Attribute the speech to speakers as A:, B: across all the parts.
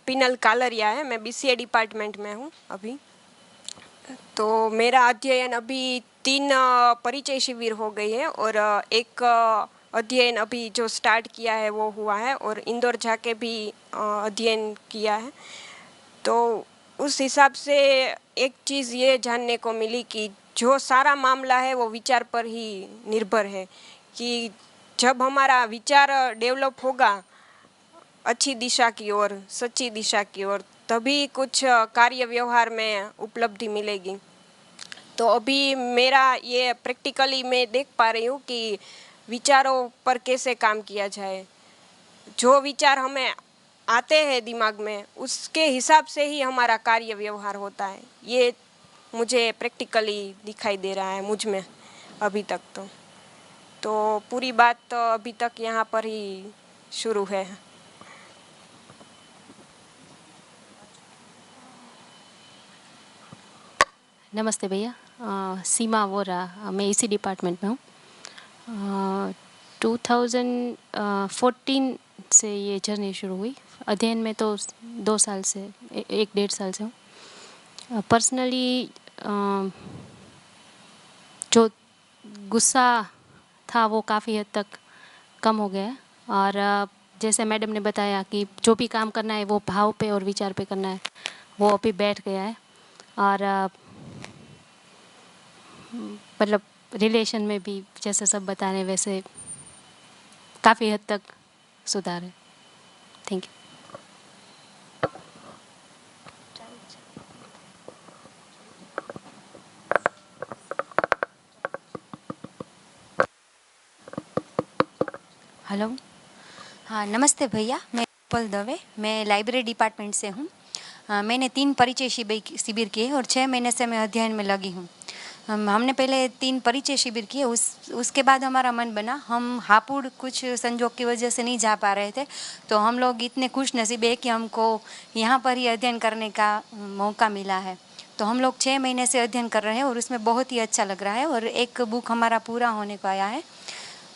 A: Penal Kalaria है। मैं BCA department में हूँ अभी। तो मेरा अध्ययन अभी 3 परिचय शिविर हो गई है और एक अध्ययन अभी जो स्टार्ट किया है वो हुआ है और इंदौर जाके भी अध्ययन किया है। तो उस हिसाब से एक चीज़ ये जानने को मिली कि जो सारा मामला है वो विचार पर ही निर्भर है, कि जब हमारा विचार डेवलप होगा अच्छी दिशा की ओर, सच्ची दिशा की ओर, तभी कुछ कार्य व्यवहार में उपलब्धि मिलेगी। तो अभी मेरा ये प्रैक्टिकली मैं देख पा रही हूँ कि विचारों पर कैसे काम किया जाए। जो विचार हमें आते हैं दिमाग में, उसके हिसाब से ही हमारा कार्य व्यवहार होता है। ये मुझे प्रैक्टिकली दिखाई दे रहा है मुझ में अभी तक। तो पूरी बात तो अभी तक यहाँ पर ही शुरू है।
B: नमस्ते भैया, सीमा वोरा, मैं इसी डिपार्टमेंट में हूँ। 2014 से ये जर्नी शुरू हुई। अध्ययन में तो 2 साल से, 1-1.5 साल से हूँ। पर्सनली जो गुस्सा था वो काफ़ी हद तक कम हो गया है और जैसे मैडम ने बताया कि जो भी काम करना है वो भाव पे और विचार पे करना है, वो अभी बैठ गया है। और मतलब रिलेशन में भी जैसे सब बता रहे हैं वैसे काफ़ी हद तक सुधार है। Thank you.
C: हेलो, हाँ नमस्ते भैया, मैं पल दवे, मैं लाइब्रेरी डिपार्टमेंट से हूँ। मैंने 3 परिचय शिविर किए और 6 महीने से मैं अध्ययन में लगी हूँ। हमने पहले 3 परिचय शिविर किए, उसके बाद हमारा मन बना। हम हापुड़ कुछ संजोग की वजह से नहीं जा पा रहे थे, तो हम लोग इतने खुश नसीब है कि हमको यहाँ पर ही अध्ययन करने का मौका मिला है। तो हम लोग 6 महीने से अध्ययन कर रहे हैं और उसमें बहुत ही अच्छा लग रहा है और एक बुक हमारा पूरा होने को आया है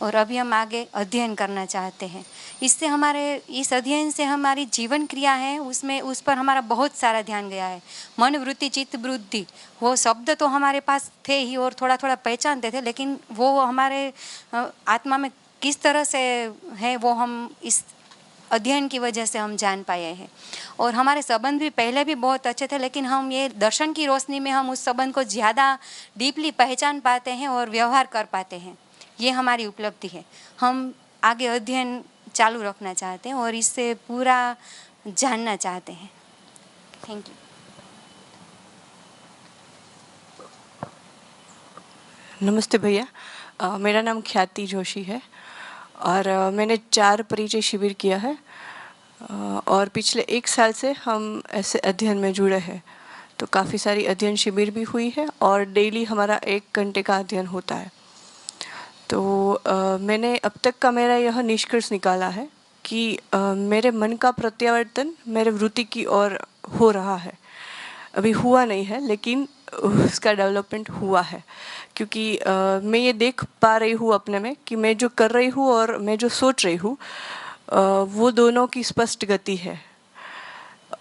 C: और अभी हम आगे अध्ययन करना चाहते हैं। इससे हमारे इस अध्ययन से हमारी जीवन क्रिया है उसमें उस पर हमारा बहुत सारा ध्यान गया है। मन, वृत्ति, चित्त, बुद्धि, वो शब्द तो हमारे पास थे ही और थोड़ा थोड़ा पहचानते थे, लेकिन वो हमारे आत्मा में किस तरह से है वो हम इस अध्ययन की वजह से हम जान पाए हैं। और हमारे संबंध भी पहले भी बहुत अच्छे थे, लेकिन हम ये दर्शन की रोशनी में हम उस संबंध को ज़्यादा डीपली पहचान पाते हैं और व्यवहार कर पाते हैं। ये हमारी उपलब्धि है। हम आगे अध्ययन चालू रखना चाहते हैं और इससे पूरा जानना चाहते हैं। Thank you.
D: नमस्ते भैया, मेरा नाम ख्याति जोशी है और मैंने 4 परिचय शिविर किया है और पिछले 1 साल से हम ऐसे अध्ययन में जुड़े हैं। तो काफ़ी सारी अध्ययन शिविर भी हुई है और डेली हमारा 1 घंटे का अध्ययन होता है। तो मैंने अब तक का मेरा यह निष्कर्ष निकाला है कि मेरे मन का प्रत्यावर्तन मेरे वृत्ति की ओर हो रहा है। अभी हुआ नहीं है, लेकिन उसका डेवलपमेंट हुआ है, क्योंकि मैं ये देख पा रही हूँ अपने में कि मैं जो कर रही हूँ और मैं जो सोच रही हूँ वो दोनों की स्पष्ट गति है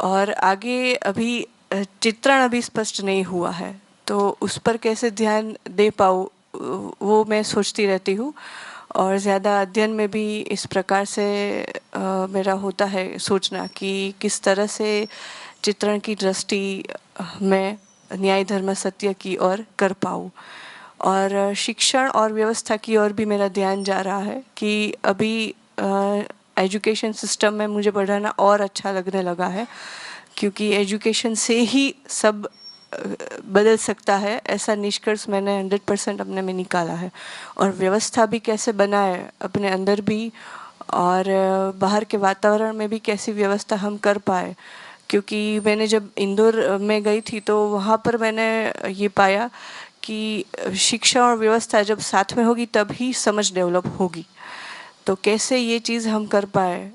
D: और आगे अभी चित्रण अभी स्पष्ट नहीं हुआ है। तो उस पर कैसे ध्यान दे पाऊँ वो मैं सोचती रहती हूँ और ज़्यादा अध्ययन में भी इस प्रकार से मेरा होता है सोचना कि किस तरह से चित्रण की दृष्टि में न्याय धर्म सत्य की ओर कर पाऊँ। और शिक्षण और व्यवस्था की ओर भी मेरा ध्यान जा रहा है कि अभी एजुकेशन सिस्टम में मुझे पढ़ाना और अच्छा लगने लगा है, क्योंकि एजुकेशन से ही सब बदल सकता है, ऐसा निष्कर्ष मैंने 100% अपने में निकाला है। और व्यवस्था भी कैसे बनाए अपने अंदर भी और बाहर के वातावरण में भी कैसी व्यवस्था हम कर पाए, क्योंकि मैंने जब इंदौर में गई थी तो वहाँ पर मैंने ये पाया कि शिक्षा और व्यवस्था जब साथ में होगी तब ही समझ डेवलप होगी। तो कैसे ये चीज़ हम कर पाए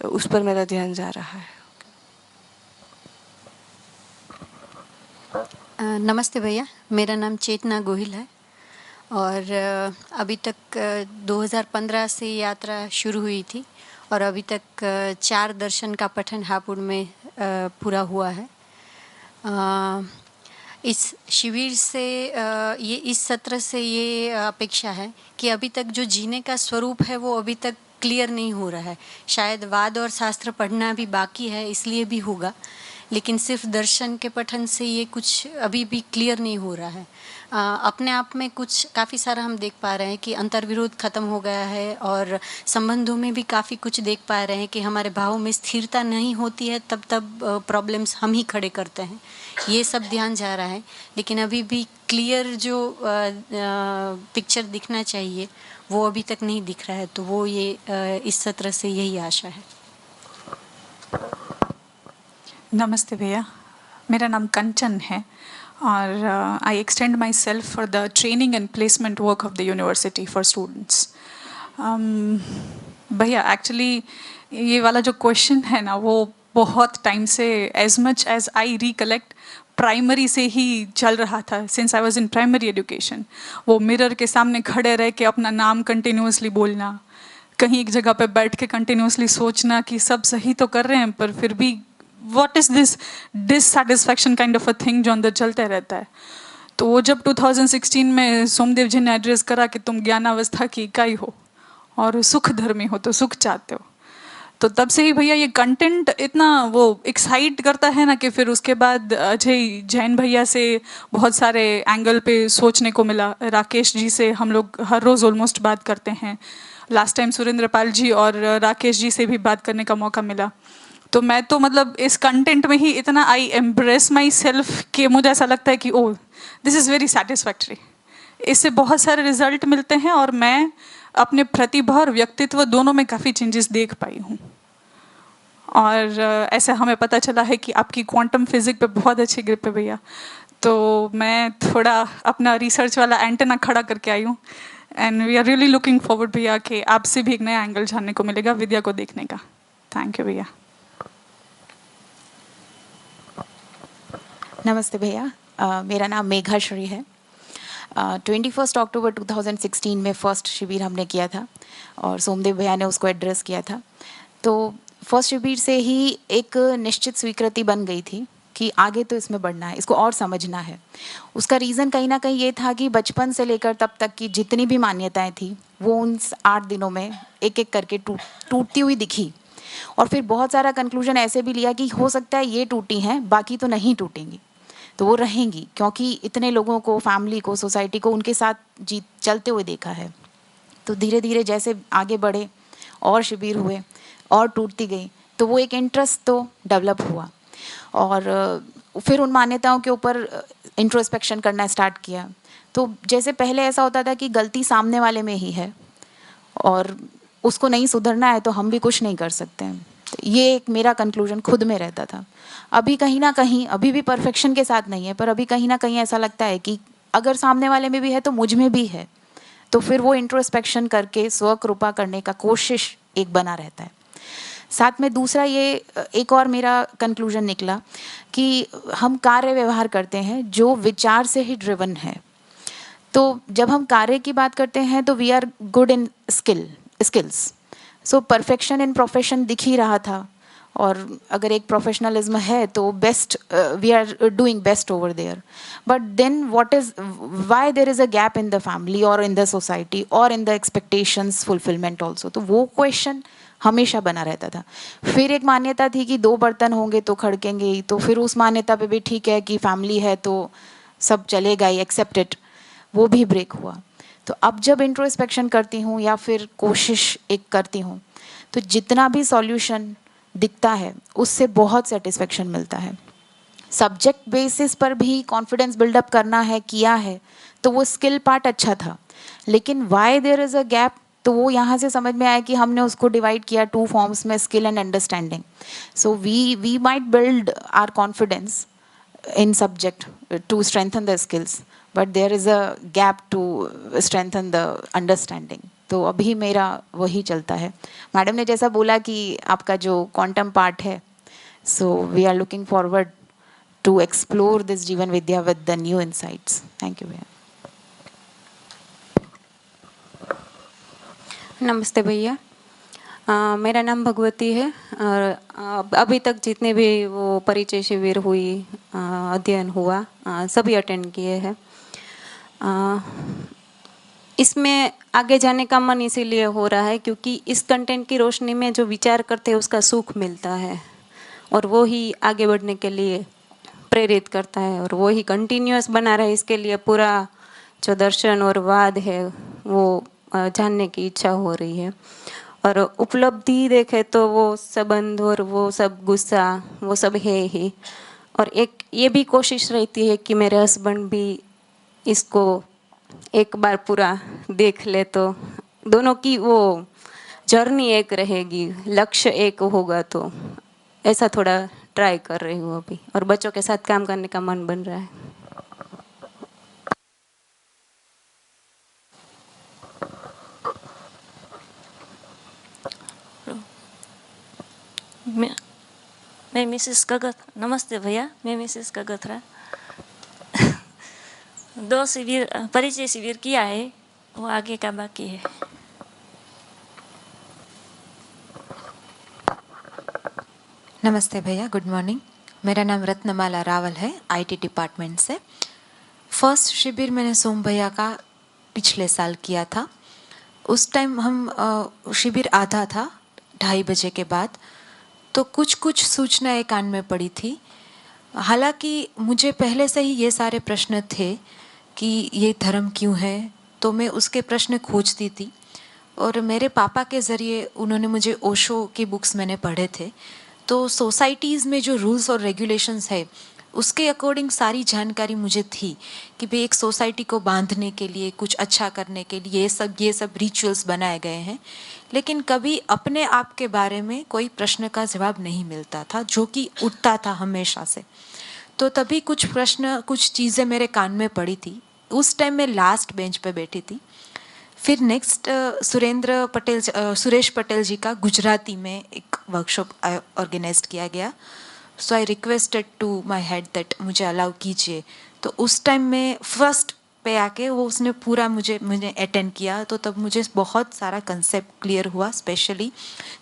D: उस पर मेरा ध्यान जा रहा है।
E: नमस्ते भैया, मेरा नाम चेतना गोहिल है और अभी तक 2015 से यात्रा शुरू हुई थी और अभी तक 4 दर्शन का पठन हापुड़ में पूरा हुआ है। इस शिविर से ये इस सत्र से ये अपेक्षा है कि अभी तक जो जीने का स्वरूप है वो अभी तक क्लियर नहीं हो रहा है। शायद वाद और शास्त्र पढ़ना भी बाकी है, इसलिए भी होगा, लेकिन सिर्फ दर्शन के पठन से ये कुछ अभी भी क्लियर नहीं हो रहा है। अपने आप में कुछ काफ़ी सारा हम देख पा रहे हैं कि अंतर्विरोध खत्म हो गया है और संबंधों में भी काफ़ी कुछ देख पा रहे हैं कि हमारे भावों में स्थिरता नहीं होती है, तब प्रॉब्लम्स हम ही खड़े करते हैं। ये सब ध्यान जा रहा है, लेकिन अभी भी क्लियर जो पिक्चर दिखना चाहिए वो अभी तक नहीं दिख रहा है। तो वो ये इस सत्र से यही आशा है।
F: नमस्ते भैया, मेरा नाम कंचन है और I extend my self for the training and placement work of the university for students. भैया एक्चुअली ये वाला जो क्वेश्चन है ना वो बहुत टाइम से, as much as I recollect, primary से ही चल रहा था। Since I was in primary education, वो मिरर के सामने खड़े रह के अपना नाम कंटिन्यूसली बोलना, कहीं एक जगह पे बैठ के कंटिन्यूसली सोचना कि सब सही तो कर रहे हैं पर फिर भी what is this dissatisfaction kind of a thing जो अंदर चलते रहता है। तो वो जब 2016 में सोमदेव जी ने एड्रेस करा कि तुम ज्ञानावस्था की इकाई हो और सुख धर्मी हो तो सुख चाहते हो, तो तब से ही भैया ये कंटेंट इतना वो एक्साइट करता है ना कि फिर उसके बाद अजय जैन भैया से बहुत सारे एंगल पे सोचने को मिला। राकेश जी से हम लोग हर रोज़ ऑलमोस्ट बात करते हैं। लास्ट टाइम सुरेंद्र पाल जी और राकेश जी से भी बात करने का मौका मिला। तो मैं तो मतलब इस कंटेंट में ही इतना आई एम्ब्रेस माई सेल्फ कि मुझे ऐसा लगता है कि oh this is very satisfactory. इससे बहुत सारे रिजल्ट मिलते हैं और मैं अपने प्रतिभा और व्यक्तित्व दोनों में काफ़ी चेंजेस देख पाई हूँ। और ऐसे हमें पता चला है कि आपकी क्वांटम फिजिक्स पे बहुत अच्छी ग्रिप है भैया। तो मैं थोड़ा अपना रिसर्च वाला एंटेना खड़ा करके आई हूँ and we are really looking forward भैया कि आपसे भी एक नया एंगल जानने को मिलेगा विद्या को देखने का। थैंक यू भैया।
G: नमस्ते भैया, मेरा नाम मेघा श्री है। 21 अक्टूबर 2016 में फर्स्ट शिविर हमने किया था और सोमदेव भैया ने उसको एड्रेस किया था। तो फर्स्ट शिविर से ही एक निश्चित स्वीकृति बन गई थी कि आगे तो इसमें बढ़ना है, इसको और समझना है। उसका रीज़न कहीं ना कहीं ये था कि बचपन से लेकर तब तक की जितनी भी मान्यताएं थी वो उन 8 दिनों में एक एक करके टूटती हुई दिखी। और फिर बहुत सारा कंक्लूजन ऐसे भी लिया कि हो सकता है ये टूटी हैं, बाकी तो नहीं टूटेंगी, तो वो रहेंगी, क्योंकि इतने लोगों को, फैमिली को, सोसाइटी को उनके साथ चलते हुए देखा है। तो धीरे धीरे जैसे आगे बढ़े और शिविर हुए और टूटती गई, तो वो एक इंटरेस्ट तो डेवलप हुआ और फिर उन मान्यताओं के ऊपर इंट्रोस्पेक्शन करना स्टार्ट किया। तो जैसे पहले ऐसा होता था कि गलती सामने वाले में ही है और उसको नहीं सुधरना है तो हम भी कुछ नहीं कर सकते हैं। तो ये एक मेरा कंक्लूजन खुद में रहता था। अभी कहीं ना कहीं, अभी भी परफेक्शन के साथ नहीं है, पर अभी कहीं ना कहीं ऐसा लगता है कि अगर सामने वाले में भी है तो मुझ में भी है। तो फिर वो इंट्रोस्पेक्शन करके स्वकृपा करने का कोशिश एक बना रहता है। साथ में दूसरा ये एक और मेरा कंक्लूजन निकला कि हम कार्य व्यवहार करते हैं जो विचार से ही ड्रिवन है। तो जब हम कार्य की बात करते हैं तो we are good in skills. So perfection in profession दिख ही रहा था और अगर एक प्रोफेशनलिज्म है तो best, we are doing best over there. But then what is, why there is a gap in the family और इन द सोसाइटी और in the expectations fulfilment also. तो वो क्वेश्चन हमेशा बना रहता था। फिर एक मान्यता थी कि 2 बर्तन होंगे तो खड़केंगे ही, तो फिर उस मान्यता पे भी ठीक है कि फैमिली है तो सब चलेगा ही, एक्सेप्टेड, वो भी ब्रेक हुआ। तो अब जब इंट्रोस्पेक्शन करती हूँ या फिर कोशिश एक करती हूँ तो जितना भी सॉल्यूशन दिखता है उससे बहुत सेटिस्फेक्शन मिलता है। सब्जेक्ट बेसिस पर भी कॉन्फिडेंस बिल्डअप करना है, किया है, तो वो स्किल पार्ट अच्छा था। लेकिन why there is a gap, तो वो यहाँ से समझ में आया कि हमने उसको डिवाइड किया 2 फॉर्म्स में, skill and understanding. So we might build our confidence in subject to strengthen the skills, but there is a gap to strengthen the understanding. तो अभी मेरा वही चलता है। मैडम ने जैसा बोला कि आपका जो क्वांटम पार्ट है, so we are looking forward to explore this जीवन विद्या with the new insights. Thank you भैया।
H: नमस्ते भैया, मेरा नाम भगवती है और अभी तक जितने भी वो परिचय शिविर हुई, अध्ययन हुआ, सभी अटेंड किए हैं। इसमें आगे जाने का मन इसीलिए हो रहा है क्योंकि इस कंटेंट की रोशनी में जो विचार करते हैं उसका सुख मिलता है और वो ही आगे बढ़ने के लिए प्रेरित करता है और वो ही कंटिन्यूअस बना रहे, इसके लिए पूरा जो दर्शन और वाद है वो जानने की इच्छा हो रही है। और उपलब्धि देखे तो वो संबंध और वो सब गुस्सा वो सब है ही, और एक ये भी कोशिश रहती है कि मेरे हस्बैंड भी इसको एक बार पूरा देख ले तो दोनों की वो जर्नी एक रहेगी, लक्ष्य एक होगा, तो ऐसा थोड़ा ट्राई कर रही हूँ अभी और बच्चों के साथ काम करने का मन बन रहा है।
I: मैं मिसेस कगत, नमस्ते भैया, मैं मिसेस कगथरा। 2 शिविर परिचय शिविर किया है, वो आगे का बाकी है।
J: नमस्ते भैया, गुड मॉर्निंग। मेरा नाम रत्नमाला रावल है, आईटी डिपार्टमेंट से। फर्स्ट शिविर मैंने सोम भैया का पिछले साल किया था। उस टाइम हम शिविर आधा था 2:30 बजे के बाद, तो कुछ सूचनाएं कान में पड़ी थी। हालांकि मुझे पहले से ही ये सारे प्रश्न थे कि ये धर्म क्यों है, तो मैं उसके प्रश्न खोजती थी और मेरे पापा के ज़रिए उन्होंने मुझे ओशो की बुक्स मैंने पढ़े थे। तो सोसाइटीज़ में जो रूल्स और रेगुलेशंस है उसके अकॉर्डिंग सारी जानकारी मुझे थी कि भाई एक सोसाइटी को बांधने के लिए, कुछ अच्छा करने के लिए ये सब रिचुअल्स बनाए गए हैं, लेकिन कभी अपने आप के बारे में कोई प्रश्न का जवाब नहीं मिलता था जो कि उठता था हमेशा से। तो तभी कुछ प्रश्न, कुछ चीज़ें मेरे कान में पड़ी थी। उस टाइम मैं लास्ट बेंच पे बैठी थी। फिर नेक्स्ट सुरेश पटेल जी का गुजराती में एक वर्कशॉप ऑर्गेनाइज किया गया। So I requested to my head that मुझे अलाउ कीजिए। तो उस टाइम में फर्स्ट पे आके वो उसने पूरा मुझे अटेंड किया, तो तब मुझे बहुत सारा कंसेप्ट क्लियर हुआ, स्पेशली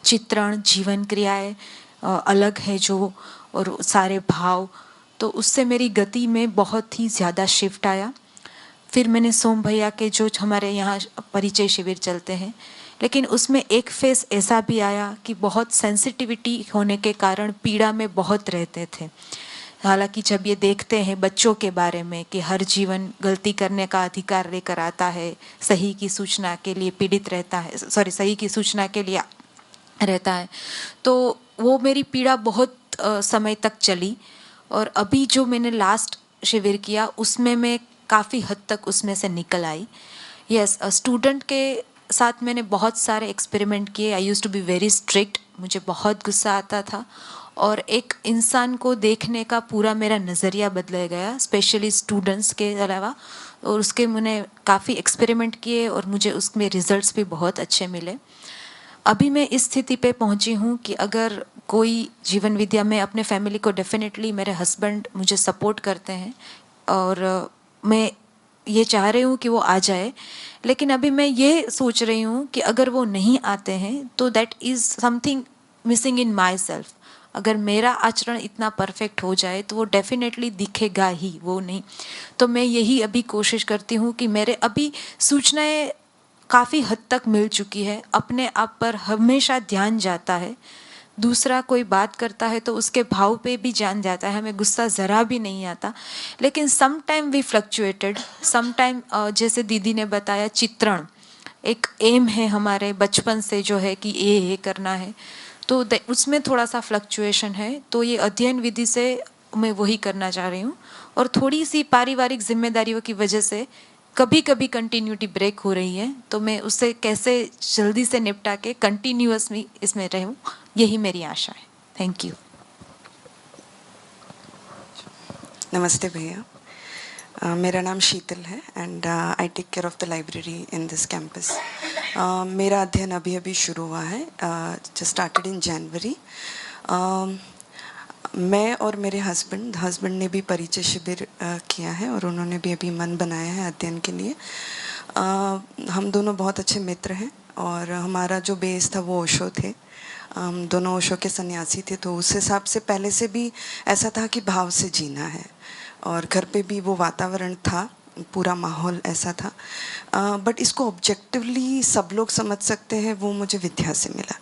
J: चित्रण, जीवन क्रियाएं अलग है जो, और सारे भाव, तो उससे मेरी गति में बहुत ही ज़्यादा शिफ्ट आया। फिर मैंने सोम भैया के जो हमारे यहाँ परिचय शिविर चलते हैं, लेकिन उसमें एक फेस ऐसा भी आया कि बहुत सेंसिटिविटी होने के कारण पीड़ा में बहुत रहते थे। हालांकि जब ये देखते हैं बच्चों के बारे में कि हर जीवन गलती करने का अधिकार लेकर आता है, सही की सूचना के लिए पीड़ित रहता है, सही की सूचना के लिए रहता है, तो वो मेरी पीड़ा बहुत समय तक चली। और अभी जो मैंने लास्ट शिविर किया उसमें मैं काफ़ी हद तक उसमें से निकल आई। यस, स्टूडेंट के साथ मैंने बहुत सारे एक्सपेरिमेंट किए। I used to be very strict, मुझे बहुत गुस्सा आता था और एक इंसान को देखने का पूरा मेरा नज़रिया बदल गया, स्पेशली स्टूडेंट्स के अलावा। और उसके मैंने काफ़ी एक्सपेरिमेंट किए और मुझे उसमें रिजल्ट्स भी बहुत अच्छे मिले। अभी मैं इस स्थिति पे पहुंची हूँ कि अगर कोई जीवन विद्या में अपने फैमिली को, डेफिनेटली मेरे हस्बैंड मुझे सपोर्ट करते हैं और मैं ये चाह रही हूँ कि वो आ जाए, लेकिन अभी मैं ये सोच रही हूँ कि अगर वो नहीं आते हैं तो that is something missing in my self. अगर मेरा आचरण इतना परफेक्ट हो जाए तो वो डेफिनेटली दिखेगा ही, वो नहीं। तो मैं यही अभी कोशिश करती हूँ कि मेरे अभी सूचनाएं काफ़ी हद तक मिल चुकी है, अपने आप पर हमेशा ध्यान जाता है, दूसरा कोई बात करता है तो उसके भाव पे भी जान जाता है, हमें गुस्सा ज़रा भी नहीं आता। लेकिन some time we fluctuated, some time जैसे दीदी ने बताया, चित्रण एक एम है हमारे बचपन से जो है कि ये करना है, तो उसमें थोड़ा सा फ्लक्चुएशन है। तो ये अध्ययन विधि से मैं वही करना चाह रही हूँ और थोड़ी सी पारिवारिक जिम्मेदारियों की वजह से कभी कभी कंटिन्यूटी ब्रेक हो रही है, तो मैं उससे कैसे जल्दी से निपटा के कंटिन्यूअस में इसमें रहूं, यही मेरी आशा है। Thank you.
K: नमस्ते भैया, मेरा नाम शीतल है and I take care of the library in this campus. मेरा अध्ययन अभी अभी शुरू हुआ है, जस्ट स्टार्टेड इन जनवरी। मैं और मेरे हस्बैंड ने भी परिचय शिविर किया है और उन्होंने भी अभी मन बनाया है अध्ययन के लिए। हम दोनों बहुत अच्छे मित्र हैं और हमारा जो बेस था वो ओशो थे। हम दोनों ओशो के सन्यासी थे, तो उस हिसाब से पहले से भी ऐसा था कि भाव से जीना है, और घर पे भी वो वातावरण था, पूरा माहौल ऐसा था। बट इसको ऑब्जेक्टिवली सब लोग समझ सकते हैं, वो मुझे विद्या से मिला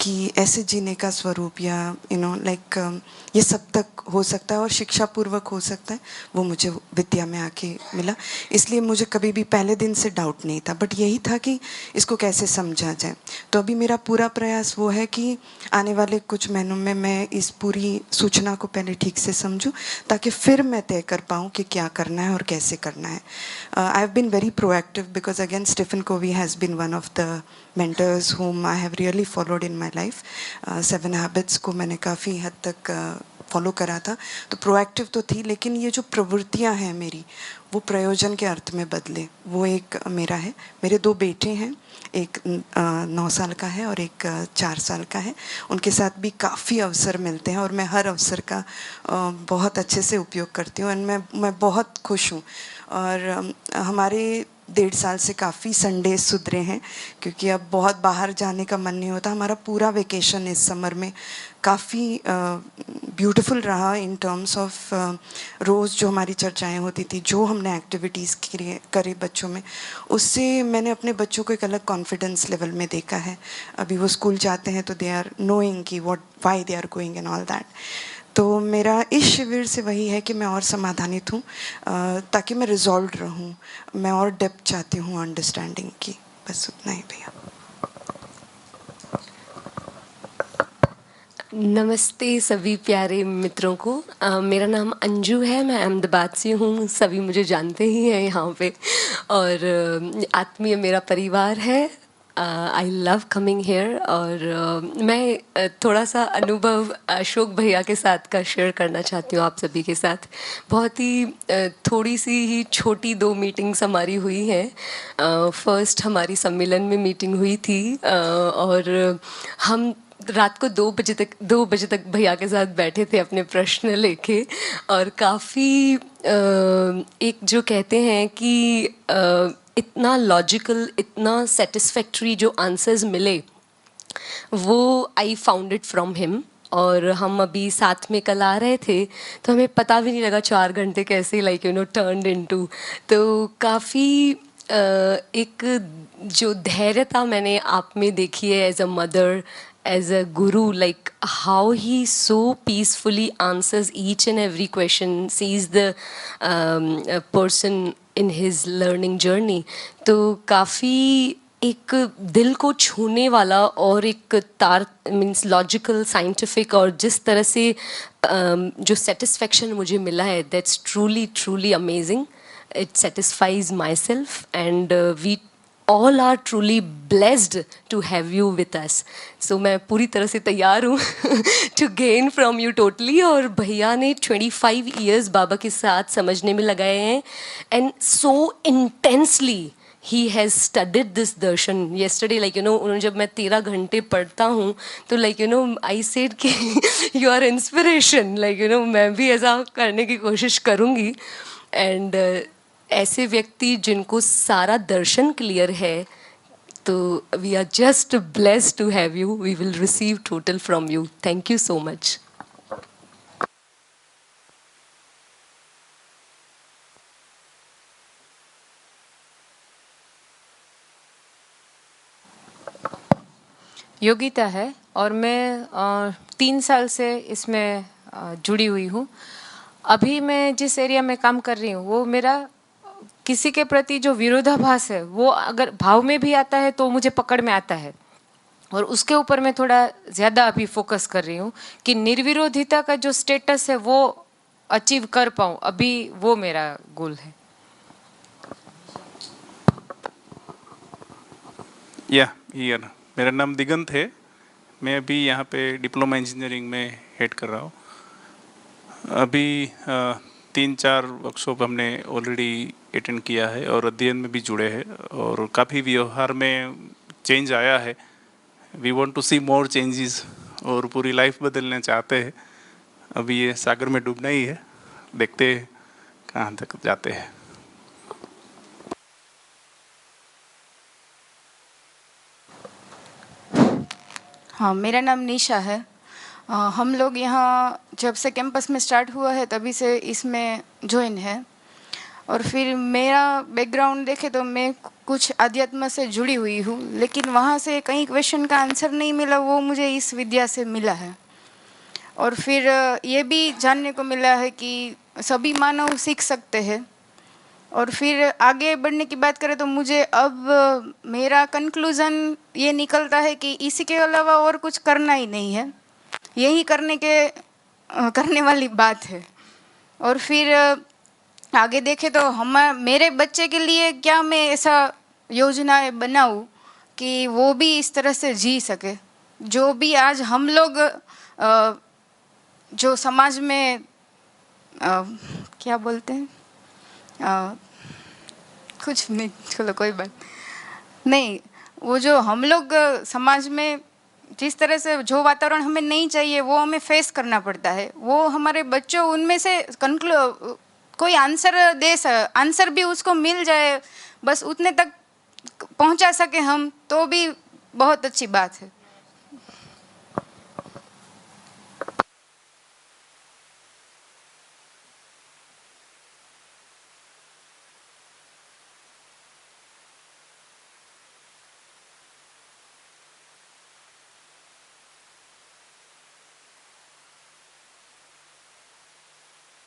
K: कि ऐसे जीने का स्वरूप या लाइक ये सब तक हो सकता है और शिक्षा पूर्वक हो सकता है, वो मुझे विद्या में आके मिला। इसलिए मुझे कभी भी पहले दिन से डाउट नहीं था, बट यही था कि इसको कैसे समझा जाए। तो अभी मेरा पूरा प्रयास वो है कि आने वाले कुछ महीनों में मैं इस पूरी सूचना को पहले ठीक से समझूं, ताकि फिर मैं तय कर पाऊँ कि क्या करना है और कैसे करना है। I have been very proactive because again Stephen Covey has been one of the mentors whom I have really followed in my life. 7 habits को मैंने काफ़ी हद तक फॉलो करा था, तो प्रोएक्टिव तो थी, लेकिन ये जो प्रवृत्तियां हैं मेरी, वो प्रयोजन के अर्थ में बदले, वो एक मेरा है। मेरे 2 बेटे हैं, एक 9 साल का है और एक 4 साल का है। उनके साथ भी काफ़ी अवसर मिलते हैं और मैं हर अवसर का बहुत अच्छे से उपयोग करती हूँ, और मैं बहुत खुश हूँ। और हमारे 1.5 साल से काफ़ी संडे सुधरे हैं, क्योंकि अब बहुत बाहर जाने का मन नहीं होता। हमारा पूरा वेकेशन इस समर में काफ़ी ब्यूटीफुल रहा इन टर्म्स ऑफ रोज़ जो हमारी चर्चाएं होती थी, जो हमने एक्टिविटीज़ करे बच्चों में, उससे मैंने अपने बच्चों को एक अलग कॉन्फिडेंस लेवल में देखा है। अभी वो स्कूल जाते हैं तो दे आर नोइंग कि why they are going and all that. तो मेरा इस शिविर से वही है कि मैं और समाधानित हूँ, ताकि मैं रिजॉल्व रहूँ। मैं और डेप्थ चाहती हूँ अंडरस्टैंडिंग की, बस उतना ही भैया।
L: नमस्ते सभी प्यारे मित्रों को। मेरा नाम अंजू है, मैं अहमदाबाद से हूँ, सभी मुझे जानते ही हैं यहाँ पे, और आत्मीय मेरा परिवार है। I love coming here. और मैं थोड़ा सा अनुभव अशोक भैया के साथ का शेयर करना चाहती हूँ आप सभी के साथ। बहुत ही थोड़ी सी ही छोटी 2 मीटिंग्स हमारी हुई हैं। फर्स्ट हमारी सम्मेलन में मीटिंग हुई थी, और हम रात को 2 बजे तक भैया के साथ बैठे थे अपने प्रश्न लेके, और काफ़ी एक जो कहते हैं कि इतना लॉजिकल, इतना सेटिस्फैक्ट्री जो आंसर्स मिले, वो I found it from him. और हम अभी साथ में कल आ रहे थे, तो हमें पता भी नहीं लगा 4 घंटे कैसे टर्न्ड इनटू। तो काफ़ी एक जो धैर्यता मैंने आप में देखी है as a mother, as a guru, like how he so peacefully answers each and every question, sees the person in his learning journey. तो काफ़ी एक दिल को छूने वाला और एक तार मीन्स लॉजिकल, साइंटिफिक, और जिस तरह से जो सेटिस्फेक्शन मुझे मिला है, that's truly amazing. It satisfies myself, and we all are truly blessed to have you with us. So मैं पूरी तरह से तैयार हूँ to gain from you totally. और भैया ने 25 years बाबा के साथ समझने में लगाए हैं, and so intensely he has studied this darshan. Yesterday, उन्होंने जब मैं 13 घंटे पढ़ता हूँ तो I said कि you are inspiration, मैं भी ऐसा करने की कोशिश करूँगी. एंड ऐसे व्यक्ति जिनको सारा दर्शन क्लियर है, तो we are just blessed to have you. We will receive total from you. Thank you so much.
M: Yogita है, और मैं 3 साल से इसमें जुड़ी हुई हूँ. अभी मैं जिस एरिया में काम कर रही हूँ, वो मेरा किसी के प्रति जो विरोधाभास है, वो अगर भाव में भी आता है तो मुझे पकड़ में आता है, और उसके ऊपर मैं थोड़ा ज़्यादा अभी फोकस कर रही हूँ कि निर्विरोधिता का जो स्टेटस है वो अचीव कर पाऊँ. अभी वो मेरा गोल है.
N: या मेरा नाम दिगंत है. मैं अभी यहाँ पे डिप्लोमा इंजीनियरिंग में हेड कर रहा हूँ. अभी 3-4 वर्कशॉप हमने ऑलरेडी अटेंड किया है और अध्ययन में भी जुड़े हैं, और काफ़ी व्यवहार में चेंज आया है. We want to see more changes, और पूरी लाइफ बदलना चाहते हैं. अभी ये सागर में डूबना ही है, देखते हैं कहाँ तक जाते हैं.
O: हाँ, मेरा नाम निशा है। हम लोग यहाँ जब से कैंपस में स्टार्ट हुआ है तभी से इसमें ज्वाइन है। और फिर मेरा बैकग्राउंड देखे तो मैं कुछ अध्यात्म से जुड़ी हुई हूँ, लेकिन वहाँ से कई क्वेश्चन का आंसर नहीं मिला, वो मुझे इस विद्या से मिला है। और फिर ये भी जानने को मिला है कि सभी मानव सीख सकते हैं। और फिर आगे बढ़ने की बात करें तो मुझे अब मेरा कंक्लूज़न ये निकलता है कि इसी के अलावा और कुछ करना ही नहीं है, यही करने वाली बात है। और फिर आगे देखें तो मेरे बच्चे के लिए क्या मैं ऐसा योजनाएं बनाऊं कि वो भी इस तरह से जी सके, जो भी आज हम लोग जो समाज में क्या बोलते हैं, कुछ नहीं, चलो कोई बात नहीं, वो जो हम लोग समाज में जिस तरह से जो वातावरण हमें नहीं चाहिए वो हमें फेस करना पड़ता है, वो हमारे बच्चों उनमें से कोई आंसर भी उसको मिल जाए, बस उतने तक पहुंचा सके हम, तो भी बहुत अच्छी बात है।